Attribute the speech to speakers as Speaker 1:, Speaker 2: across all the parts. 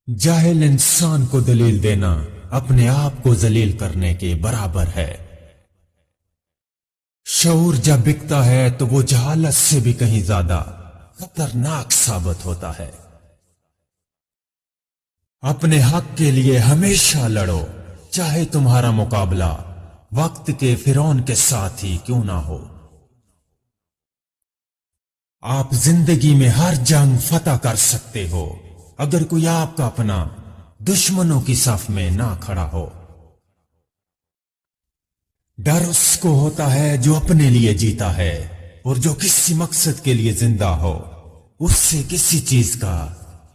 Speaker 1: جاہل انسان کو دلیل دینا اپنے آپ کو ذلیل کرنے کے برابر ہے۔ شعور جب بکتا ہے تو وہ جہالت سے بھی کہیں زیادہ خطرناک ثابت ہوتا ہے۔ اپنے حق کے لیے ہمیشہ لڑو، چاہے تمہارا مقابلہ وقت کے فرعون کے ساتھ ہی کیوں نہ ہو۔ آپ زندگی میں ہر جنگ فتح کر سکتے ہو اگر کوئی آپ کا اپنا دشمنوں کی صف میں نہ کھڑا ہو۔ ڈر اس کو ہوتا ہے جو اپنے لیے جیتا ہے، اور جو کسی مقصد کے لیے زندہ ہو اس سے کسی چیز کا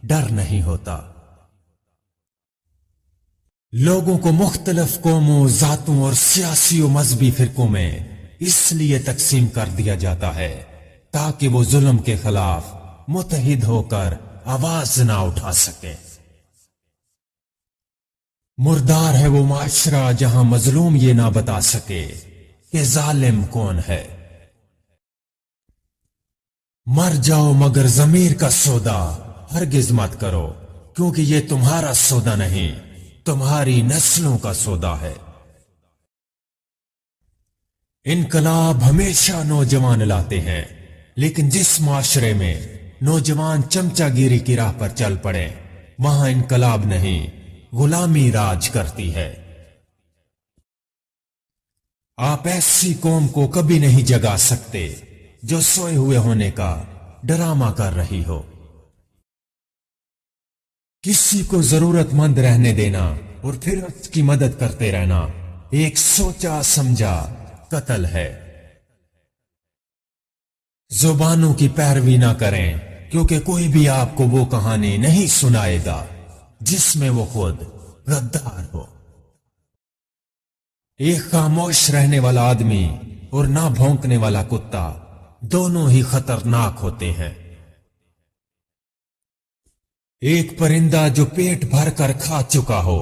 Speaker 1: ڈر نہیں ہوتا۔ لوگوں کو مختلف قوموں، ذاتوں اور سیاسی و مذہبی فرقوں میں اس لیے تقسیم کر دیا جاتا ہے تاکہ وہ ظلم کے خلاف متحد ہو کر آواز نہ اٹھا سکے۔ مردار ہے وہ معاشرہ جہاں مظلوم یہ نہ بتا سکے کہ ظالم کون ہے۔ مر جاؤ مگر ضمیر کا سودا ہرگز مت کرو، کیونکہ یہ تمہارا سودا نہیں، تمہاری نسلوں کا سودا ہے۔ انقلاب ہمیشہ نوجوان لاتے ہیں، لیکن جس معاشرے میں نوجوان چمچہ گیری کی راہ پر چل پڑے وہاں انقلاب نہیں، غلامی راج کرتی ہے۔ آپ ایسی قوم کو کبھی نہیں جگا سکتے جو سوئے ہوئے ہونے کا ڈرامہ کر رہی ہو۔ کسی کو ضرورت مند رہنے دینا اور پھر اس کی مدد کرتے رہنا ایک سوچا سمجھا قتل ہے۔ زبانوں کی پیروی نہ کریں، کیونکہ کوئی بھی آپ کو وہ کہانی نہیں سنائے گا جس میں وہ خود غدار ہو۔ ایک خاموش رہنے والا آدمی اور نہ بھونکنے والا کتا دونوں ہی خطرناک ہوتے ہیں۔ ایک پرندہ جو پیٹ بھر کر کھا چکا ہو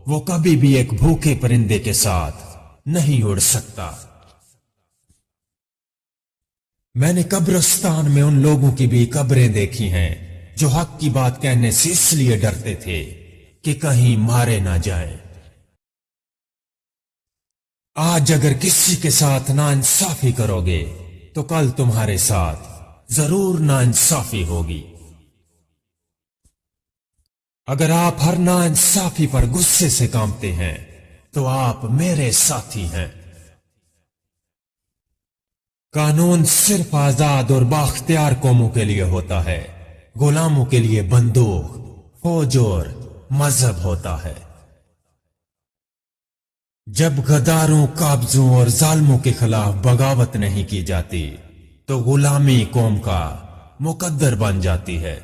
Speaker 1: وہ کبھی بھی ایک بھوکے پرندے کے ساتھ نہیں اڑ سکتا۔ میں نے قبرستان میں ان لوگوں کی بھی قبریں دیکھی ہیں جو حق کی بات کہنے سے اس لیے ڈرتے تھے کہ کہیں مارے نہ جائیں۔ آج اگر کسی کے ساتھ ناانصافی کرو گے تو کل تمہارے ساتھ ضرور ناانصافی ہوگی۔ اگر آپ ہر ناانصافی پر غصے سے کانپتے ہیں تو آپ میرے ساتھی ہیں۔ قانون صرف آزاد اور بااختیار قوموں کے لیے ہوتا ہے، غلاموں کے لیے بندوق، فوج اور مذہب ہوتا ہے۔ جب غداروں، قابضوں اور ظالموں کے خلاف بغاوت نہیں کی جاتی تو غلامی قوم کا مقدر بن جاتی ہے۔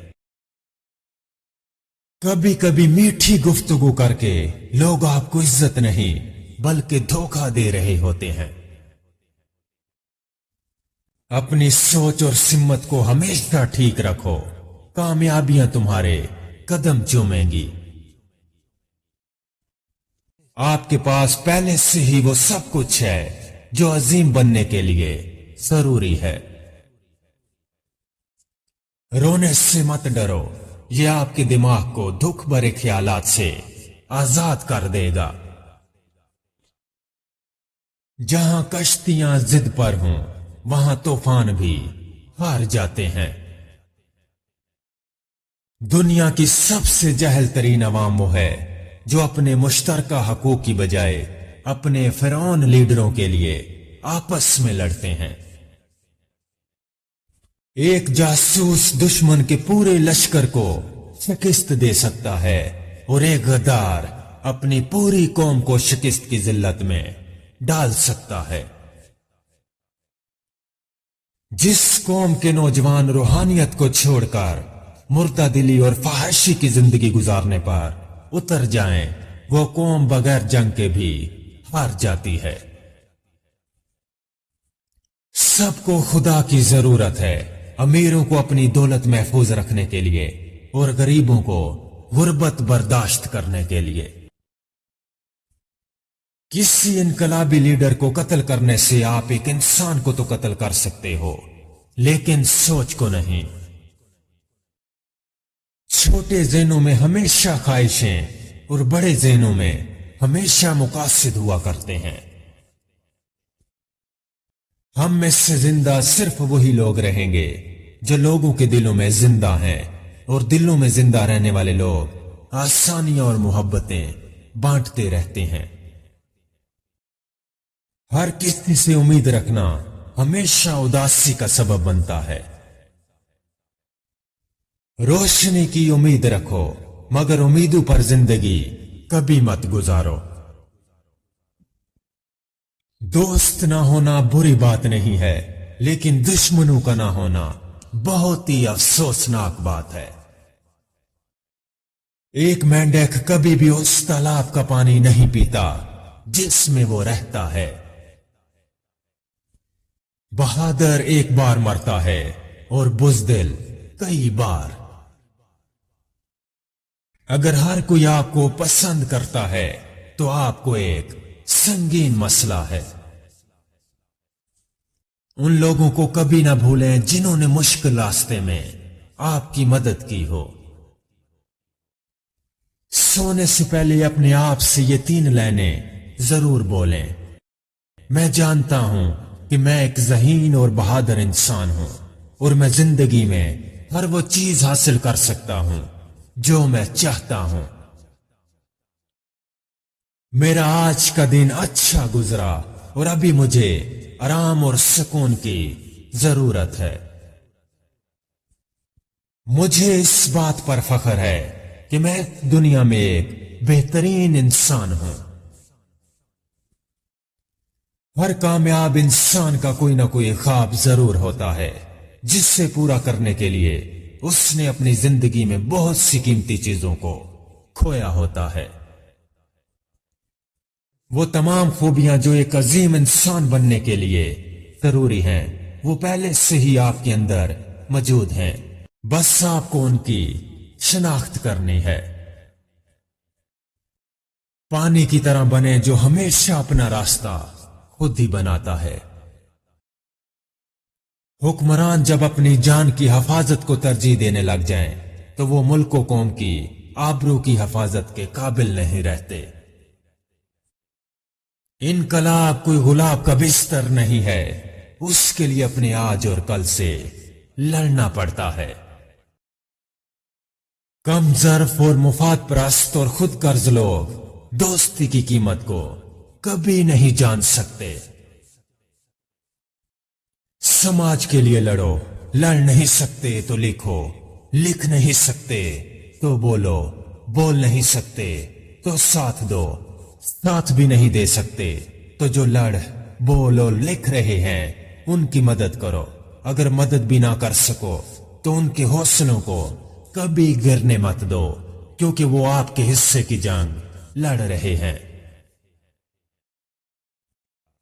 Speaker 1: کبھی کبھی میٹھی گفتگو کر کے لوگ آپ کو عزت نہیں بلکہ دھوکہ دے رہے ہوتے ہیں۔ اپنی سوچ اور سمت کو ہمیشہ ٹھیک رکھو، کامیابیاں تمہارے قدم چومیں گی۔ آپ کے پاس پہلے سے ہی وہ سب کچھ ہے جو عظیم بننے کے لیے ضروری ہے۔ رونے سے مت ڈرو، یہ آپ کے دماغ کو دکھ بھرے خیالات سے آزاد کر دے گا۔ جہاں کشتیاں ضد پر ہوں وہاں طوفان بھی ہار جاتے ہیں۔ دنیا کی سب سے جاہل ترین عوام وہ ہے جو اپنے مشترکہ حقوق کی بجائے اپنے فرعون لیڈروں کے لیے آپس میں لڑتے ہیں۔ ایک جاسوس دشمن کے پورے لشکر کو شکست دے سکتا ہے اور ایک غدار اپنی پوری قوم کو شکست کی ذلت میں ڈال سکتا ہے۔ جس قوم کے نوجوان روحانیت کو چھوڑ کر مردہ دلی اور فحاشی کی زندگی گزارنے پر اتر جائیں وہ قوم بغیر جنگ کے بھی ہار جاتی ہے۔ سب کو خدا کی ضرورت ہے، امیروں کو اپنی دولت محفوظ رکھنے کے لیے اور غریبوں کو غربت برداشت کرنے کے لیے۔ کسی انقلابی لیڈر کو قتل کرنے سے آپ ایک انسان کو تو قتل کر سکتے ہو لیکن سوچ کو نہیں۔ چھوٹے ذہنوں میں ہمیشہ خواہشیں اور بڑے ذہنوں میں ہمیشہ مقاصد ہوا کرتے ہیں۔ ہم میں سے زندہ صرف وہی لوگ رہیں گے جو لوگوں کے دلوں میں زندہ ہیں، اور دلوں میں زندہ رہنے والے لوگ آسانیاں اور محبتیں بانٹتے رہتے ہیں۔ ہر کسی سے امید رکھنا ہمیشہ اداسی کا سبب بنتا ہے۔ روشنی کی امید رکھو، مگر امیدوں پر زندگی کبھی مت گزارو۔ دوست نہ ہونا بری بات نہیں ہے، لیکن دشمنوں کا نہ ہونا بہت ہی افسوسناک بات ہے۔ ایک مینڈک کبھی بھی اس تالاب کا پانی نہیں پیتا جس میں وہ رہتا ہے۔ بہادر ایک بار مرتا ہے اور بزدل کئی بار۔ اگر ہر کوئی آپ کو پسند کرتا ہے تو آپ کو ایک سنگین مسئلہ ہے۔ ان لوگوں کو کبھی نہ بھولیں جنہوں نے مشکل راستے میں آپ کی مدد کی ہو۔ سونے سے پہلے اپنے آپ سے یہ 3 لائنیں ضرور بولیں: میں جانتا ہوں کہ میں ایک ذہین اور بہادر انسان ہوں، اور میں زندگی میں ہر وہ چیز حاصل کر سکتا ہوں جو میں چاہتا ہوں۔ میرا آج کا دن اچھا گزرا اور ابھی مجھے آرام اور سکون کی ضرورت ہے۔ مجھے اس بات پر فخر ہے کہ میں دنیا میں ایک بہترین انسان ہوں۔ ہر کامیاب انسان کا کوئی نہ کوئی خواب ضرور ہوتا ہے جس سے پورا کرنے کے لیے اس نے اپنی زندگی میں بہت سی قیمتی چیزوں کو کھویا ہوتا ہے۔ وہ تمام خوبیاں جو ایک عظیم انسان بننے کے لیے ضروری ہیں وہ پہلے سے ہی آپ کے اندر موجود ہیں، بس آپ کو ان کی شناخت کرنی ہے۔ پانی کی طرح بنے جو ہمیشہ اپنا راستہ خود ہی بناتا ہے۔ حکمران جب اپنی جان کی حفاظت کو ترجیح دینے لگ جائیں تو وہ ملک و قوم کی آبرو کی حفاظت کے قابل نہیں رہتے۔ انقلاب کوئی غلاب کا بستر نہیں ہے، اس کے لیے اپنے آج اور کل سے لڑنا پڑتا ہے۔ کم ظرف اور مفاد پرست اور خود قرض لوگ دوستی کی قیمت کو کبھی نہیں جان سکتے۔ سماج کے لیے لڑو، لڑ نہیں سکتے تو لکھو، لکھ نہیں سکتے تو بولو، بول نہیں سکتے تو ساتھ دو، ساتھ بھی نہیں دے سکتے تو جو لڑ بول اور لکھ رہے ہیں ان کی مدد کرو۔ اگر مدد بھی نہ کر سکو تو ان کے حوصلوں کو کبھی گرنے مت دو، کیونکہ وہ آپ کے حصے کی جنگ لڑ رہے ہیں۔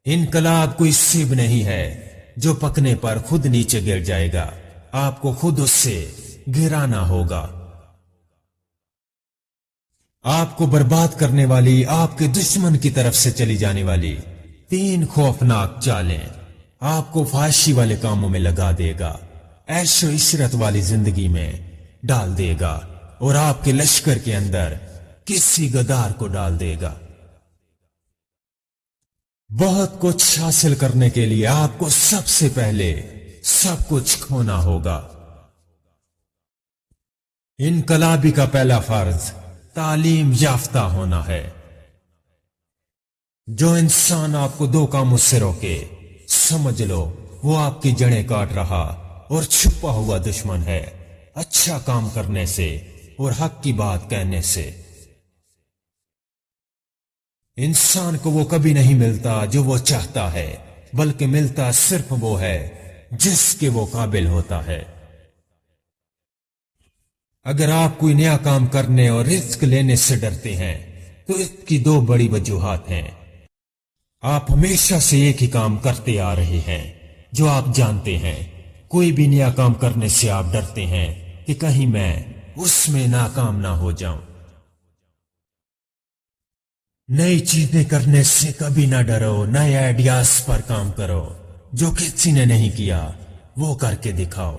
Speaker 1: انقلاب کوئی سیب نہیں ہے جو پکنے پر خود نیچے گر جائے گا، آپ کو خود اس سے گرانا ہوگا۔ آپ کو برباد کرنے والی آپ کے دشمن کی طرف سے چلی جانے والی 3 خوفناک چالیں آپ کو فحاشی والے کاموں میں لگا دے گا، عیش و عشرت والی زندگی میں ڈال دے گا، اور آپ کے لشکر کے اندر کسی غدار کو ڈال دے گا۔ بہت کچھ حاصل کرنے کے لیے آپ کو سب سے پہلے سب کچھ کھونا ہوگا۔ انقلابی کا پہلا فرض تعلیم یافتہ ہونا ہے۔ جو انسان آپ کو 2 کاموں سے روکے، سمجھ لو وہ آپ کی جڑیں کاٹ رہا اور چھپا ہوا دشمن ہے، اچھا کام کرنے سے اور حق کی بات کہنے سے۔ انسان کو وہ کبھی نہیں ملتا جو وہ چاہتا ہے، بلکہ ملتا صرف وہ ہے جس کے وہ قابل ہوتا ہے۔ اگر آپ کوئی نیا کام کرنے اور رزق لینے سے ڈرتے ہیں تو اس کی 2 بڑی وجوہات ہیں۔ آپ ہمیشہ سے ایک ہی کام کرتے آ رہے ہیں جو آپ جانتے ہیں۔ کوئی بھی نیا کام کرنے سے آپ ڈرتے ہیں کہ کہیں میں اس میں ناکام نہ ہو جاؤں۔ نئی چیزیں کرنے سے کبھی نہ ڈرو، نئے آئیڈیاز پر کام کرو، جو کسی نے نہیں کیا وہ کر کے دکھاؤ۔